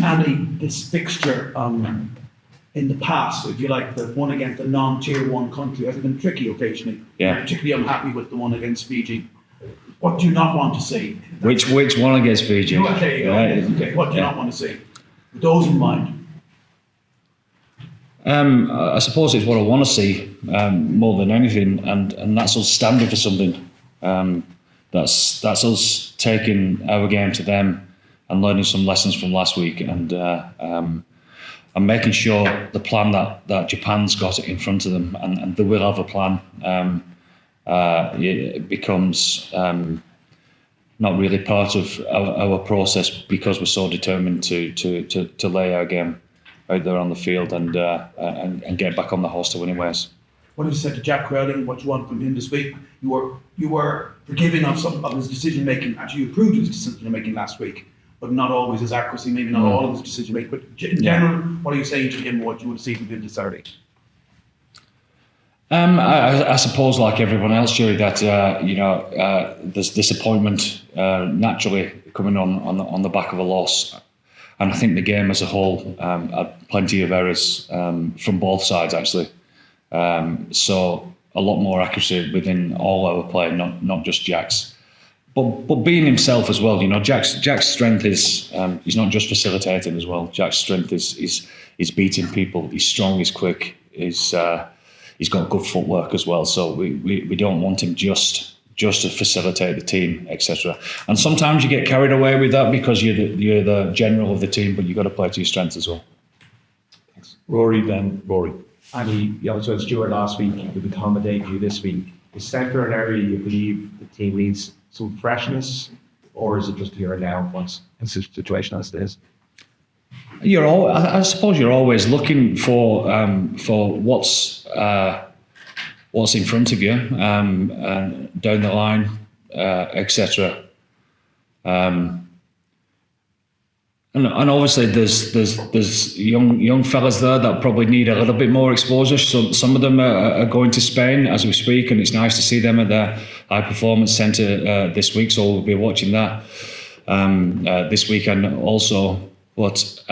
Andy, this fixture in the past, if you like, the one against the non-tier 1 country has been tricky occasionally. Yeah. I'm particularly unhappy with the one against Fiji. What do you not want to see? Which one against Fiji? There you go. Okay. What do you not want to see? With those in mind. I suppose it's what I want to see more than anything, and that's us standing for something. That's us taking our game to them and learning some lessons from last week, and making sure the plan that Japan's got in front of them, and they will have a plan. It becomes not really part of our process because we're so determined to lay our game out there on the field and get back on the horse to winning ways. What have you said to Jack Crowley? What you want from him this week? You were forgiving of some of his decision making. Actually, you improved his decision making last week, but not always his accuracy. Maybe not all of his decision making. But in general, what are you saying to him? What you would see from him this Saturday? I suppose, like everyone else, Jerry, that there's disappointment naturally coming on the back of a loss, and I think the game as a whole had plenty of errors from both sides actually. So a lot more accuracy within all our play, not just Jack's, but being himself as well. Jack's strength is he's not just facilitating as well. Jack's strength is beating people. He's strong. He's quick. He's got good footwork as well. So we don't want him just to facilitate the team, etc. And sometimes you get carried away with that because you're the general of the team, but you've got to play to your strengths as well. Thanks. Rory. Andy, you also had Stuart last week. He would accommodate you this week. Is centre an area you believe the team needs some freshness, or is it just here and now once it's a situation as it is? I suppose you're always looking for what's in front of you and down the line, etc. And obviously there's young fellas there that probably need a little bit more exposure. So some of them are going to Spain as we speak, and it's nice to see them at their high performance centre this week. So we'll be watching that this weekend also. But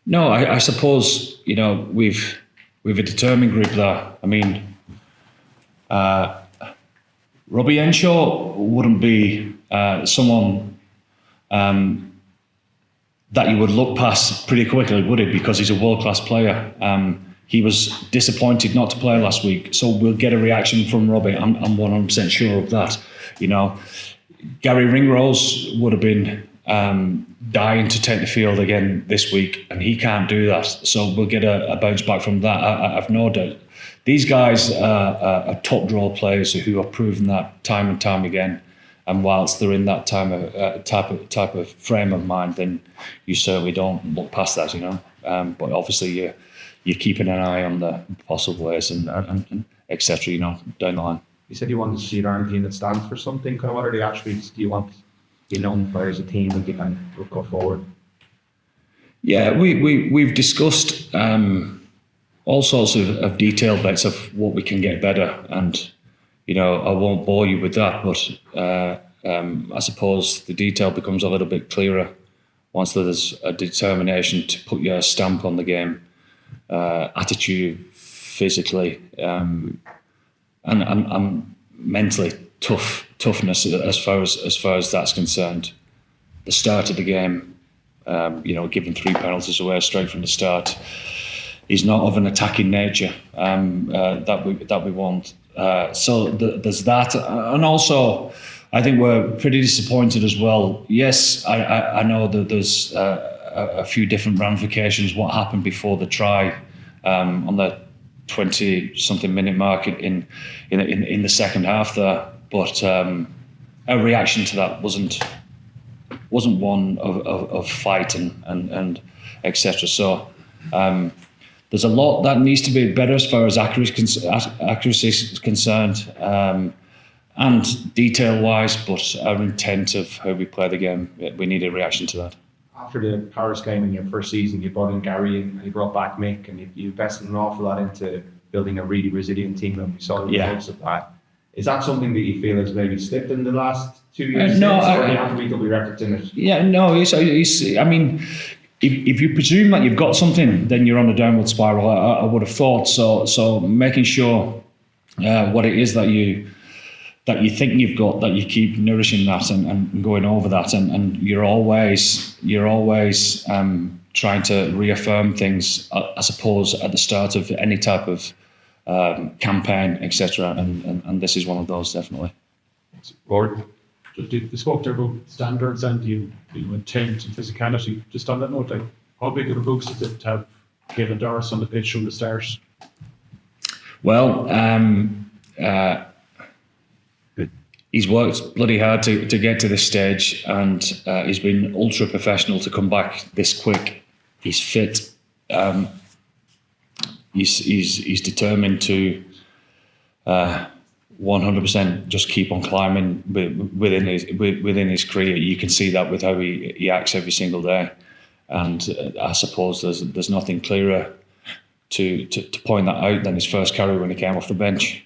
no, I suppose we've a determined group there. I mean, Robbie Henshaw wouldn't be someone that you would look past pretty quickly, would it? Because he's a world-class player. He was disappointed not to play last week, so we'll get a reaction from Robbie. I'm 100% sure of that. Gary Ringrose would have been dying to take the field again this week, and he can't do that. So we'll get a bounce back from that. I've no doubt. These guys are top draw players who have proven that time and time again. And whilst they're in that type of frame of mind, then you certainly don't look past that, But obviously you're keeping an eye on the possible ways and etc. Down the line. You said you wanted to see an Ireland team that stands for something. Kind of what are the attributes do you want known for as a team and kind of go forward? Yeah, we've discussed all sorts of detailed bits of what we can get better, and I won't bore you with that, but I suppose the detail becomes a little bit clearer once there's a determination to put your stamp on the game, attitude, physically, and mentally toughness as far as that's concerned. The start of the game, giving 3 penalties away straight from the start, is not of an attacking nature that we want. So there's that, and also I think we're pretty disappointed as well. Yes, I know that there's a few different ramifications what happened before the try on the 20-something minute mark in the second half there, but our reaction to that wasn't one of fight and etc. So there's a lot that needs to be better as far as accuracy is concerned, and detail-wise, but our intent of how we play the game, we need a reaction to that. After the Paris game in your first season, you brought in Gary and you brought back Mick, and you invested an awful lot into building a really resilient team, and we saw the results of that. Is that something that you feel has maybe slipped in the last 2 years? No, or do you have to be double records in it? Yeah, no, I mean, if you presume that you've got something, then you're on a downward spiral. I would have thought so. So making sure what it is that you think you've got, that you keep nourishing that and going over that, and you're always trying to reaffirm things, I suppose, at the start of any type of campaign, etc. And this is one of those, definitely. Rory? You spoke there about standards and you intent and physicality. Just on that note, like, how big of a boost is it to have Kevin Doris on the pitch from the start? Well, he's worked bloody hard to get to this stage, and he's been ultra professional to come back this quick. He's fit. He's determined to 100% just keep on climbing within his career. You can see that with how he acts every single day, and I suppose there's nothing clearer to point that out than his first carry when he came off the bench.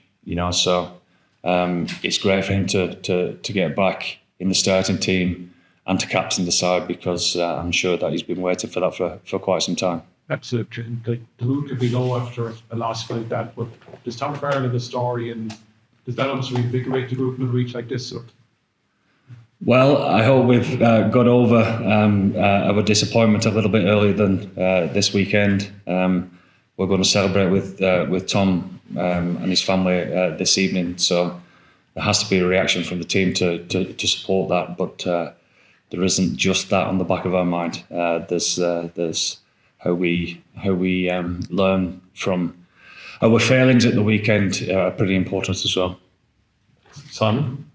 So it's great for him to get back in the starting team and to captain the side, because I'm sure that he's been waiting for that for quite some time. Absolutely. The mood could be low after a loss like that, but does Tom Farrell have a story, and does that also reinvigorate the group in a reach like this? Well, I hope we've got over our disappointment a little bit earlier than this weekend. We're going to celebrate with Tom and his family this evening, so there has to be a reaction from the team to support that. But there isn't just that on the back of our mind. There's how we learn from our failings at the weekend are pretty important as well. Simon?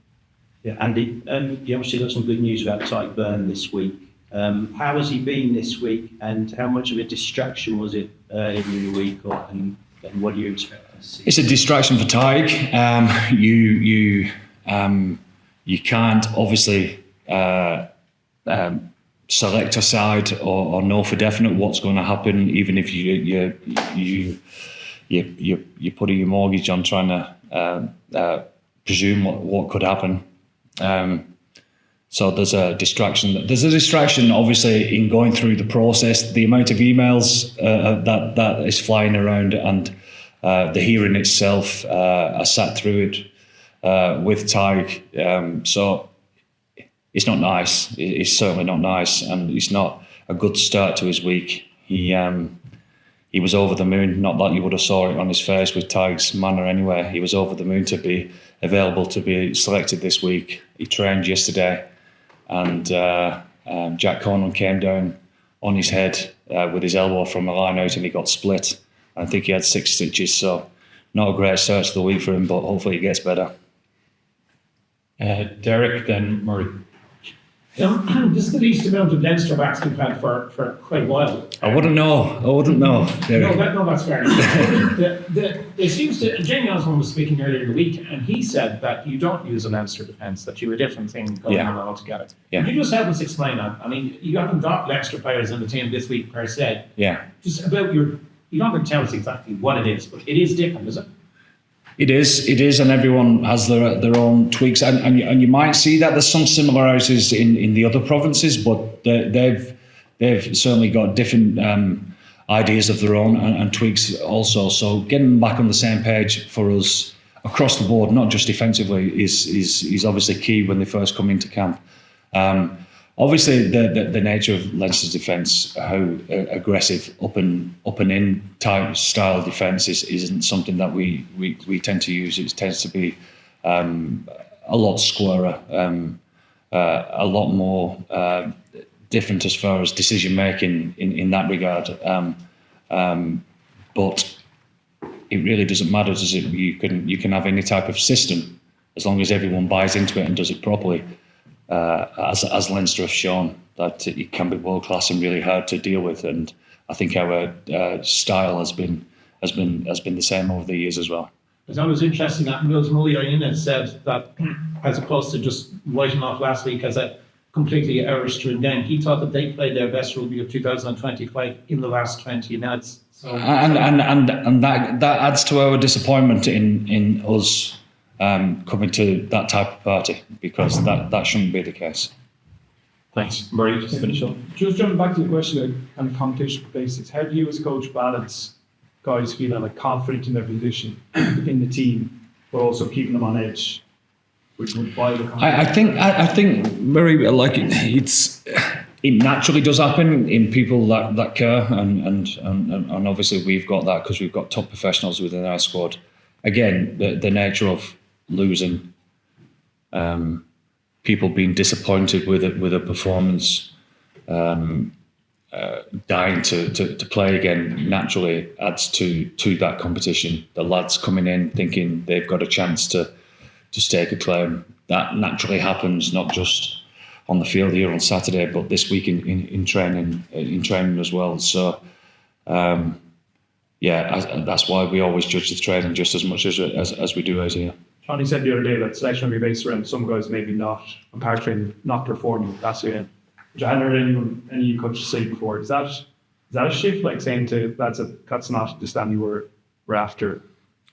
Yeah, Andy, you obviously got some good news about Tyke Byrne this week. How has he been this week, and how much of a distraction was it in the week, and what do you expect to see? It's a distraction for Tyke. You can't obviously select a side or know for definite what's going to happen, even if you're putting your mortgage on trying to presume what could happen. So there's a distraction. There's a distraction, obviously, in going through the process. The amount of emails that is flying around, and the hearing itself. I sat through it with Tyke. So it's not nice. It's certainly not nice, and it's not a good start to his week. He was over the moon. Not that you would have saw it on his face with Tyke's manner anyway. He was over the moon to be available to be selected this week. He trained yesterday, and Jack Conlon came down on his head with his elbow from a line out, and he got split. I think he had 6 stitches, so not a great start to the week for him, but hopefully it gets better. Derek, then Murray. This is the least amount of Leinster backs we've had for quite a while. I wouldn't know, Derek. No, that's fair. It seems to, Jamie Osborne was speaking earlier in the week, and he said that you don't use a Leinster defence, that you're a different thing going on altogether. Yeah. Can you just help us explain that? I mean, you haven't got Leinster players in the team this week per se. Yeah. Just about you don't have to tell us exactly what it is, but it is different, is it? It is, and everyone has their own tweaks, and you might see that there's some similarities in the other provinces, but they've certainly got different ideas of their own and tweaks also. So getting back on the same page for us across the board, not just defensively, is obviously key when they first come into camp. Obviously, the nature of Leinster's defence, how aggressive up and in type style defence isn't something that we tend to use. It tends to be a lot squarer, a lot more different as far as decision making in that regard. But it really doesn't matter, does it? You can have any type of system as long as everyone buys into it and does it properly. As Leinster have shown, that it can be world class and really hard to deal with, and I think our style has been the same over the years as well. I thought it was interesting that Mills Mullion said that, as opposed to just writing off last week as a completely Irish stream game, he thought that they played their best rugby of 2025 in the last 20, and and that adds to our disappointment in us coming to that type of party, because that shouldn't be the case. Thanks. Murray, just to finish up. Just jumping back to the question on competition basis, how do you as coach balance guys feeling like confident in their position in the team, but also keeping them on edge? Which would buy the I think Murray, like it naturally does happen in people that care, and obviously we've got that because we've got top professionals within our squad. Again, the nature of losing, people being disappointed with a performance, dying to play again naturally adds to that competition. The lads coming in thinking they've got a chance to stake a claim. That naturally happens, not just on the field here on Saturday, but this week in training as well. So, that's why we always judge the training just as much as we do out here. Johnny said the other day that selection will be based around some guys maybe not on park training, not performing last year. Which I hadn't heard any coaches say before. Is that a shift, like saying to lads that's not the standing we're after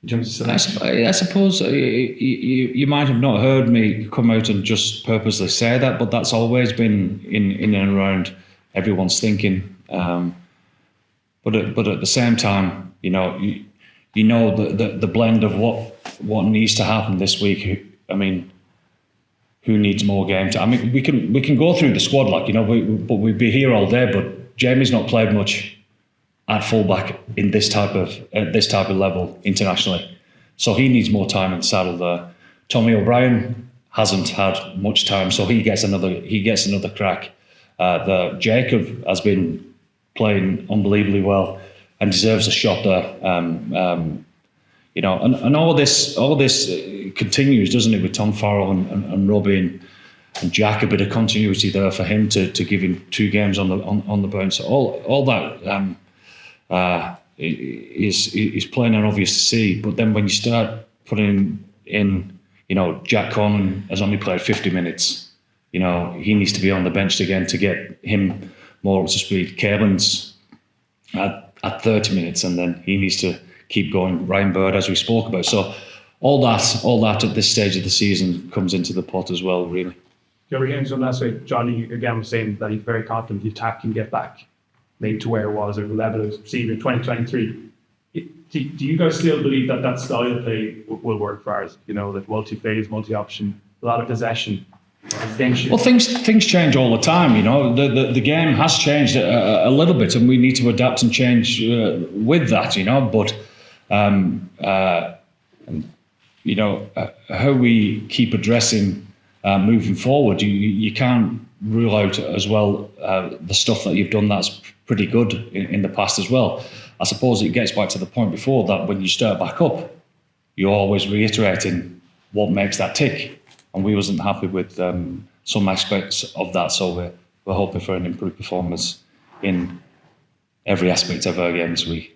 in terms of selection? I suppose you might have not heard me come out and just purposely say that, but that's always been in and around everyone's thinking. But at the same time, the blend of what needs to happen this week. I mean, who needs more game time? I mean, we can go through the squad but we'd be here all day. But Jamie's not played much at fullback in this type of level internationally, so he needs more time in the saddle there. Tommy O'Brien hasn't had much time, so he gets another crack. Jacob has been playing unbelievably well and deserves a shot there. And all this continues, doesn't it, with Tom Farrell and Robbie and Jack, a bit of continuity there for him to give him 2 games on the bounce. So all that is plain and obvious to see. But then when you start putting in, Jack Conlon has only played 50 minutes. He needs to be on the bench again to get him more up to speed. Caelan's at 30 minutes, and then he needs to keep going. Ryan Bird, as we spoke about. So all that at this stage of the season comes into the pot as well, really. The other games on last week, Johnny again was saying that he's very confident the attack can get back maybe to where it was or the level of seeing in 2023. Do you guys still believe that style of play will work for us? That multi-phase, multi-option, a lot of possession. Well, things change all the time. The game has changed a little bit, and we need to adapt and change with that. But how we keep addressing moving forward, you can't rule out as well the stuff that you've done that's pretty good in the past as well. I suppose it gets back to the point before that when you start back up, you're always reiterating what makes that tick. And we wasn't happy with some aspects of that, so we're hoping for an improved performance in every aspect of our game this week.